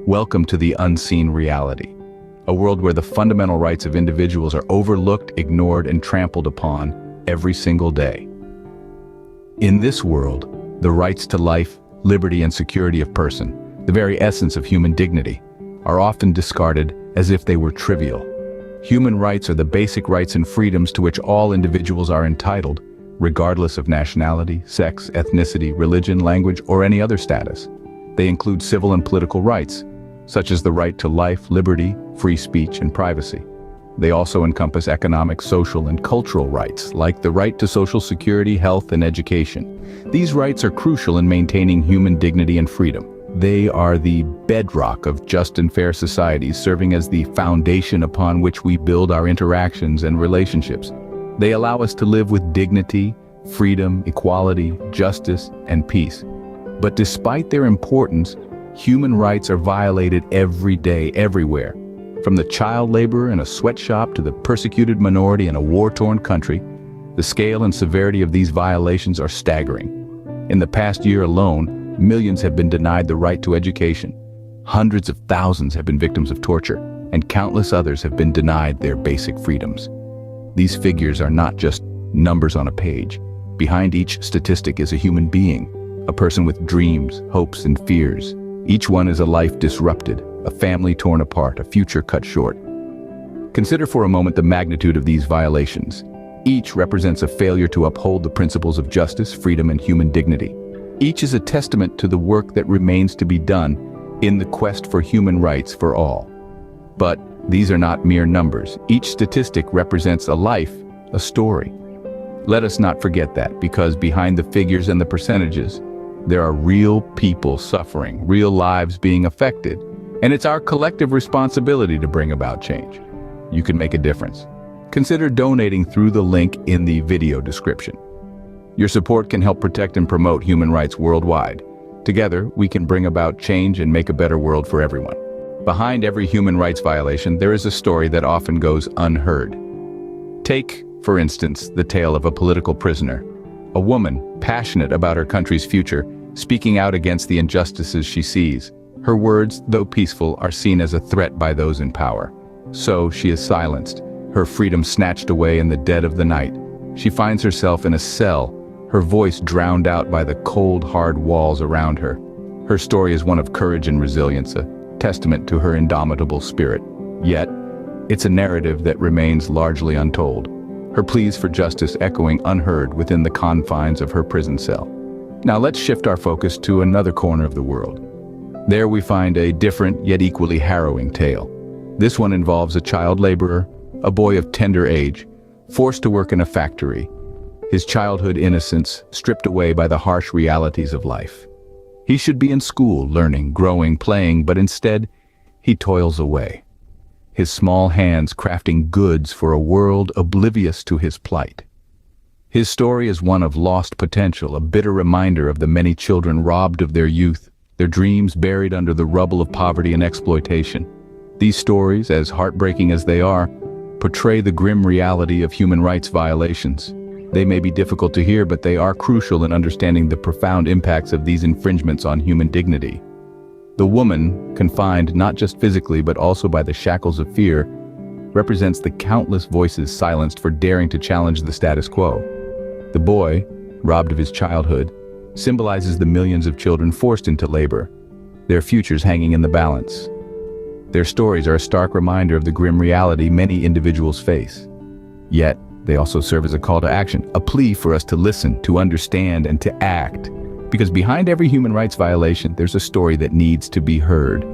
Welcome to the unseen reality, a world where the fundamental rights of individuals are overlooked, ignored, and trampled upon every single day. In this world, the rights to life, liberty, and security of person, the very essence of human dignity, are often discarded as if they were trivial. Human rights are the basic rights and freedoms to which all individuals are entitled, regardless of nationality, sex, ethnicity, religion, language, or any other status. They include civil and political rights, such as the right to life, liberty, free speech, and privacy. They also encompass economic, social, and cultural rights, like the right to social security, health, and education. These rights are crucial in maintaining human dignity and freedom. They are the bedrock of just and fair societies, serving as the foundation upon which we build our interactions and relationships. They allow us to live with dignity, freedom, equality, justice, and peace. But despite their importance, human rights are violated every day, everywhere. From the child laborer in a sweatshop to the persecuted minority in a war-torn country, the scale and severity of these violations are staggering. In the past year alone, millions have been denied the right to education. Hundreds of thousands have been victims of torture, and countless others have been denied their basic freedoms. These figures are not just numbers on a page. Behind each statistic is a human being, a person with dreams, hopes, and fears. Each one is a life disrupted, a family torn apart, a future cut short. Consider for a moment the magnitude of these violations. Each represents a failure to uphold the principles of justice, freedom, and human dignity. Each is a testament to the work that remains to be done in the quest for human rights for all. But these are not mere numbers. Each statistic represents a life, a story. Let us not forget that, because behind the figures and the percentages, there are real people suffering, real lives being affected, and it's our collective responsibility to bring about change. You can make a difference. Consider donating through the link in the video description. Your support can help protect and promote human rights worldwide. Together, we can bring about change and make a better world for everyone. Behind every human rights violation, there is a story that often goes unheard. Take, for instance, the tale of a political prisoner, a woman passionate about her country's future, speaking out against the injustices she sees. Her words, though peaceful, are seen as a threat by those in power. So she is silenced, her freedom snatched away in the dead of the night. She finds herself in a cell, her voice drowned out by the cold, hard walls around her. Her story is one of courage and resilience, a testament to her indomitable spirit. Yet, it's a narrative that remains largely untold, her pleas for justice echoing unheard within the confines of her prison cell. Now let's shift our focus to another corner of the world. There we find a different yet equally harrowing tale. This one involves a child laborer, a boy of tender age, forced to work in a factory, his childhood innocence stripped away by the harsh realities of life. He should be in school, learning, growing, playing, but instead, he toils away, his small hands crafting goods for a world oblivious to his plight. His story is one of lost potential, a bitter reminder of the many children robbed of their youth, their dreams buried under the rubble of poverty and exploitation. These stories, as heartbreaking as they are, portray the grim reality of human rights violations. They may be difficult to hear, but they are crucial in understanding the profound impacts of these infringements on human dignity. The woman, confined not just physically but also by the shackles of fear, represents the countless voices silenced for daring to challenge the status quo. The boy, robbed of his childhood, symbolizes the millions of children forced into labor, their futures hanging in the balance. Their stories are a stark reminder of the grim reality many individuals face. Yet, they also serve as a call to action, a plea for us to listen, to understand, and to act. Because behind every human rights violation, there's a story that needs to be heard.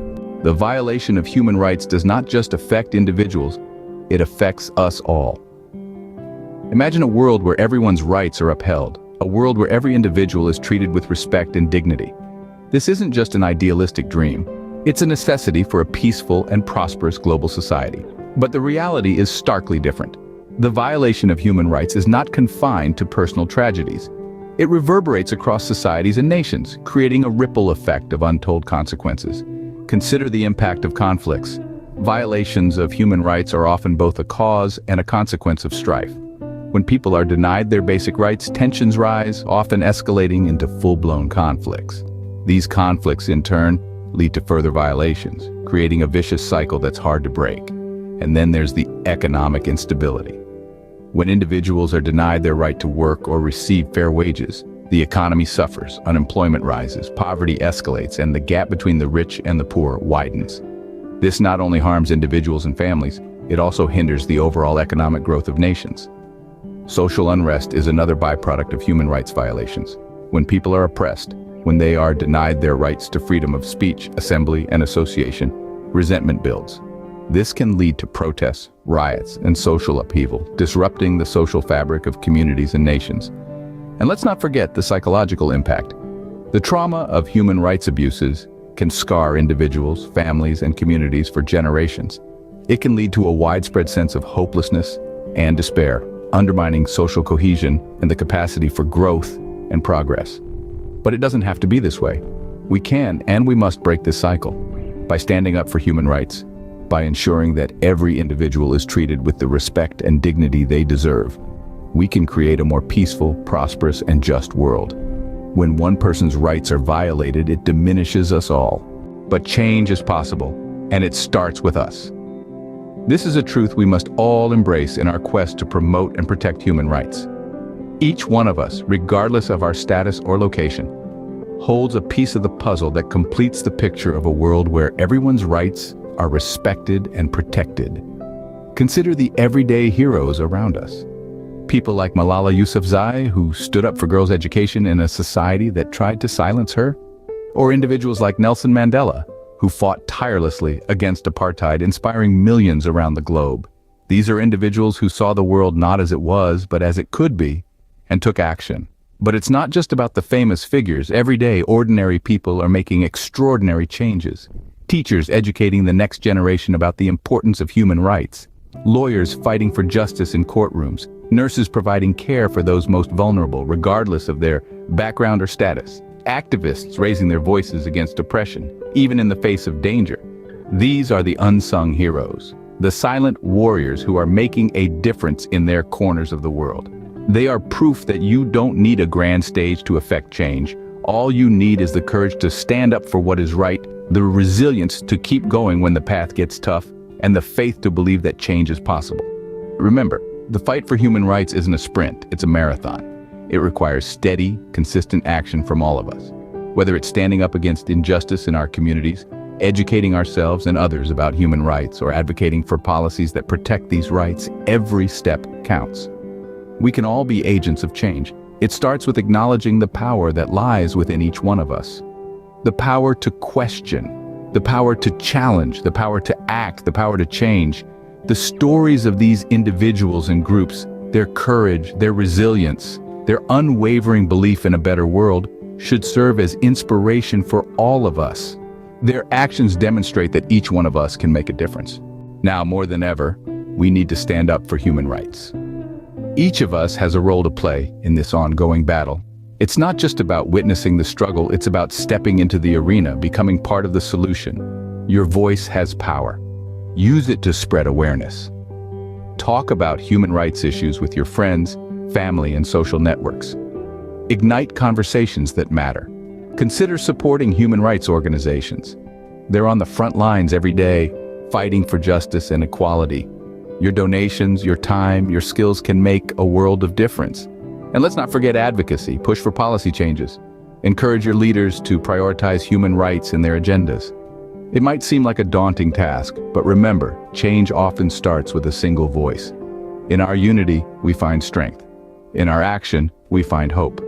The violation of human rights does not just affect individuals, it affects us all. Imagine a world where everyone's rights are upheld, a world where every individual is treated with respect and dignity. This isn't just an idealistic dream. It's a necessity for a peaceful and prosperous global society. But the reality is starkly different. The violation of human rights is not confined to personal tragedies. It reverberates across societies and nations, creating a ripple effect of untold consequences. Consider the impact of conflicts. Violations of human rights are often both a cause and a consequence of strife. When people are denied their basic rights, tensions rise, often escalating into full-blown conflicts. These conflicts, in turn, lead to further violations, creating a vicious cycle that's hard to break. And then there's the economic instability. When individuals are denied their right to work or receive fair wages, the economy suffers, unemployment rises, poverty escalates, and the gap between the rich and the poor widens. This not only harms individuals and families, it also hinders the overall economic growth of nations. Social unrest is another byproduct of human rights violations. When people are oppressed, when they are denied their rights to freedom of speech, assembly, and association, resentment builds. This can lead to protests, riots, and social upheaval, disrupting the social fabric of communities and nations. And let's not forget the psychological impact. The trauma of human rights abuses can scar individuals, families, and communities for generations. It can lead to a widespread sense of hopelessness and despair, undermining social cohesion and the capacity for growth and progress. But it doesn't have to be this way. We can and we must break this cycle by standing up for human rights, by ensuring that every individual is treated with the respect and dignity they deserve. We can create a more peaceful, prosperous, and just world. When one person's rights are violated, it diminishes us all. But change is possible, and it starts with us. This is a truth we must all embrace in our quest to promote and protect human rights. Each one of us, regardless of our status or location, holds a piece of the puzzle that completes the picture of a world where everyone's rights are respected and protected. Consider the everyday heroes around us. People like Malala Yousafzai, who stood up for girls' education in a society that tried to silence her, or individuals like Nelson Mandela, who fought tirelessly against apartheid, inspiring millions around the globe. These are individuals who saw the world not as it was, but as it could be, and took action. But it's not just about the famous figures. Every day, ordinary people are making extraordinary changes. Teachers educating the next generation about the importance of human rights. Lawyers fighting for justice in courtrooms. Nurses providing care for those most vulnerable, regardless of their background or status. Activists raising their voices against oppression, even in the face of danger. These are the unsung heroes, the silent warriors who are making a difference in their corners of the world. They are proof that you don't need a grand stage to affect change. All you need is the courage to stand up for what is right, the resilience to keep going when the path gets tough, and the faith to believe that change is possible. Remember, the fight for human rights isn't a sprint, it's a marathon. It requires steady, consistent action from all of us. Whether it's standing up against injustice in our communities, educating ourselves and others about human rights, or advocating for policies that protect these rights, every step counts. We can all be agents of change. It starts with acknowledging the power that lies within each one of us. The power to question, the power to challenge, the power to act, the power to change. The stories of these individuals and groups, their courage, their resilience, their unwavering belief in a better world, should serve as inspiration for all of us. Their actions demonstrate that each one of us can make a difference. Now, more than ever, we need to stand up for human rights. Each of us has a role to play in this ongoing battle. It's not just about witnessing the struggle, it's about stepping into the arena, becoming part of the solution. Your voice has power. Use it to spread awareness. Talk about human rights issues with your friends, family, and social networks. Ignite conversations that matter. Consider supporting human rights organizations. They're on the front lines every day, fighting for justice and equality. Your donations, your time, your skills can make a world of difference. And let's not forget advocacy. Push for policy changes. Encourage your leaders to prioritize human rights in their agendas. It might seem like a daunting task, but remember, change often starts with a single voice. In our unity, we find strength. In our action, we find hope.